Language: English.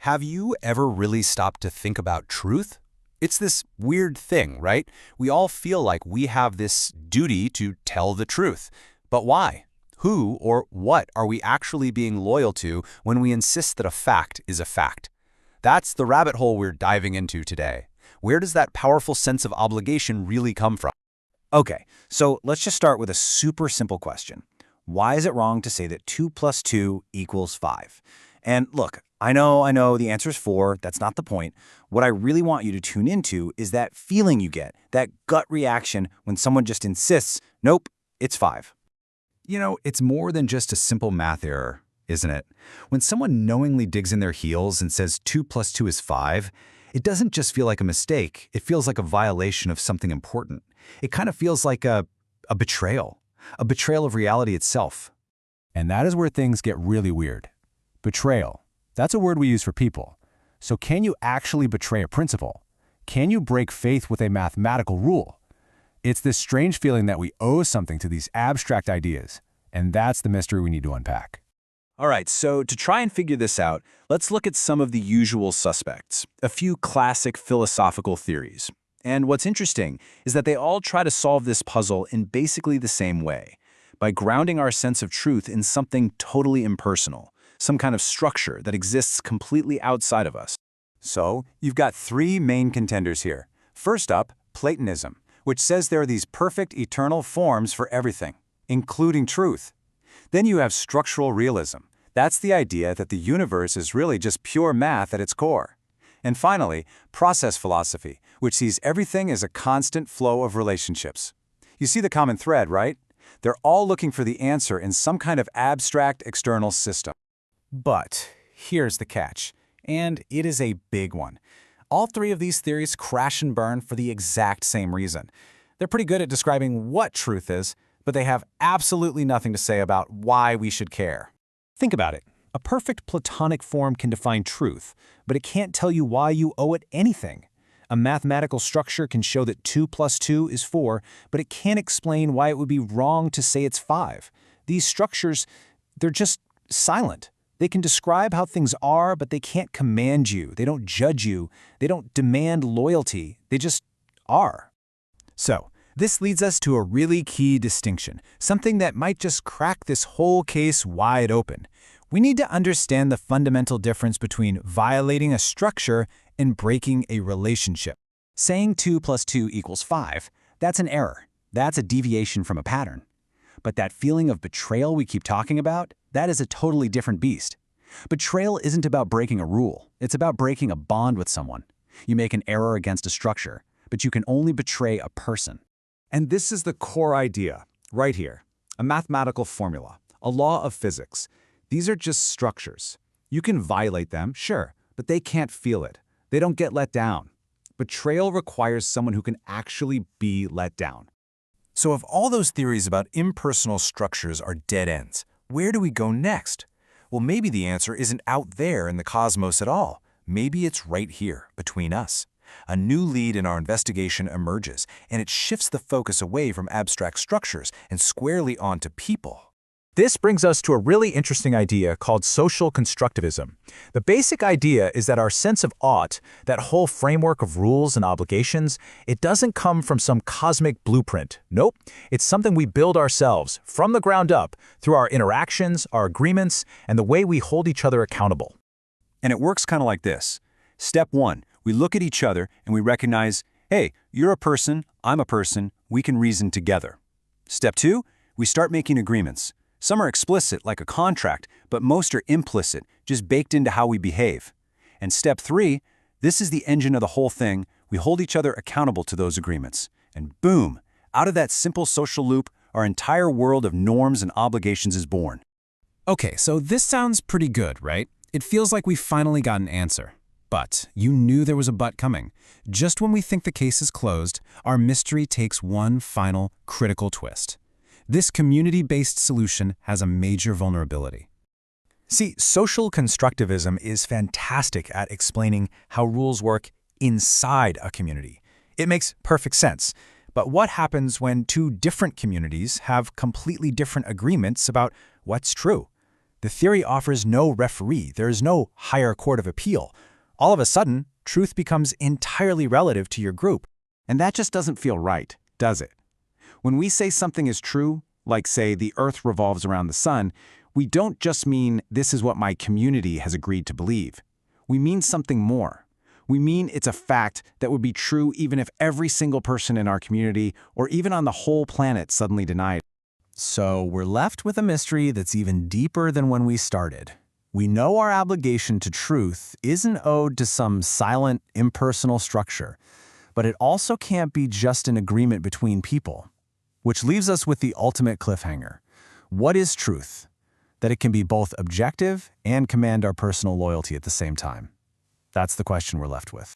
Have you ever really stopped to think about truth? It's this weird thing, right? We all feel like we have this duty to tell the truth. But why? Who or what are we actually being loyal to when we insist that a fact is a fact? That's the rabbit hole we're diving into today. Where does that powerful sense of obligation really come from? Okay, so let's just start with a super simple question. Why is it wrong to say that 2 plus 2 equals 5? And look, I know the answer is 4. That's not the point. What I really want you to tune into is that feeling you get, that gut reaction when someone just insists, nope, it's 5. It's more than just a simple math error, isn't it? When someone knowingly digs in their heels and says 2 plus 2 is 5, it doesn't just feel like a mistake. It feels like a violation of something important. It kind of feels like a betrayal of reality itself. And that is where things get really weird. Betrayal. That's a word we use for people. So can you actually betray a principle? Can you break faith with a mathematical rule? It's this strange feeling that we owe something to these abstract ideas, and that's the mystery we need to unpack. All right, so to try and figure this out, let's look at some of the usual suspects, a few classic philosophical theories. And what's interesting is that they all try to solve this puzzle in basically the same way, by grounding our sense of truth in something totally impersonal, some kind of structure that exists completely outside of us. So, you've got 3 main contenders here. First up, Platonism, which says there are these perfect eternal forms for everything, including truth. Then you have structural realism. That's the idea that the universe is really just pure math at its core. And finally, process philosophy, which sees everything as a constant flow of relationships. You see the common thread, right? They're all looking for the answer in some kind of abstract external system. But here's the catch, and it is a big one. All 3 of these theories crash and burn for the exact same reason. They're pretty good at describing what truth is, but they have absolutely nothing to say about why we should care. Think about it. A perfect Platonic form can define truth, but it can't tell you why you owe it anything. A mathematical structure can show that 2 plus 2 is 4, but it can't explain why it would be wrong to say it's 5. These structures, they're just silent. They can describe how things are, but they can't command you. They don't judge you. They don't demand loyalty. They just are. So, this leads us to a really key distinction, something that might just crack this whole case wide open. We need to understand the fundamental difference between violating a structure and breaking a relationship. Saying 2 plus 2 equals 5, that's an error. That's a deviation from a pattern. But that feeling of betrayal we keep talking about, that is a totally different beast. Betrayal isn't about breaking a rule. It's about breaking a bond with someone. You make an error against a structure, but you can only betray a person. And this is the core idea, right here. A mathematical formula, a law of physics. These are just structures. You can violate them, sure, but they can't feel it. They don't get let down. Betrayal requires someone who can actually be let down. So if all those theories about impersonal structures are dead ends, where do we go next? Well, maybe the answer isn't out there in the cosmos at all. Maybe it's right here, between us. A new lead in our investigation emerges, and it shifts the focus away from abstract structures and squarely onto people. This brings us to a really interesting idea called social constructivism. The basic idea is that our sense of ought, that whole framework of rules and obligations, it doesn't come from some cosmic blueprint. Nope, it's something we build ourselves, from the ground up, through our interactions, our agreements, and the way we hold each other accountable. And it works kind of like this. Step 1, we look at each other and we recognize, hey, you're a person, I'm a person, we can reason together. Step 2, we start making agreements. Some are explicit, like a contract, but most are implicit, just baked into how we behave. And step 3, this is the engine of the whole thing. We hold each other accountable to those agreements. And boom, out of that simple social loop, our entire world of norms and obligations is born. Okay, so this sounds pretty good, right? It feels like we finally got an answer. But you knew there was a but coming. Just when we think the case is closed, our mystery takes one final, critical twist. This community-based solution has a major vulnerability. See, social constructivism is fantastic at explaining how rules work inside a community. It makes perfect sense. But what happens when 2 different communities have completely different agreements about what's true? The theory offers no referee. There is no higher court of appeal. All of a sudden, truth becomes entirely relative to your group. And that just doesn't feel right, does it? When we say something is true, like say the Earth revolves around the sun, we don't just mean this is what my community has agreed to believe. We mean something more. We mean it's a fact that would be true even if every single person in our community or even on the whole planet suddenly denied it. So we're left with a mystery that's even deeper than when we started. We know our obligation to truth isn't owed to some silent, impersonal structure, but it also can't be just an agreement between people. Which leaves us with the ultimate cliffhanger. What is truth? That it can be both objective and command our personal loyalty at the same time. That's the question we're left with.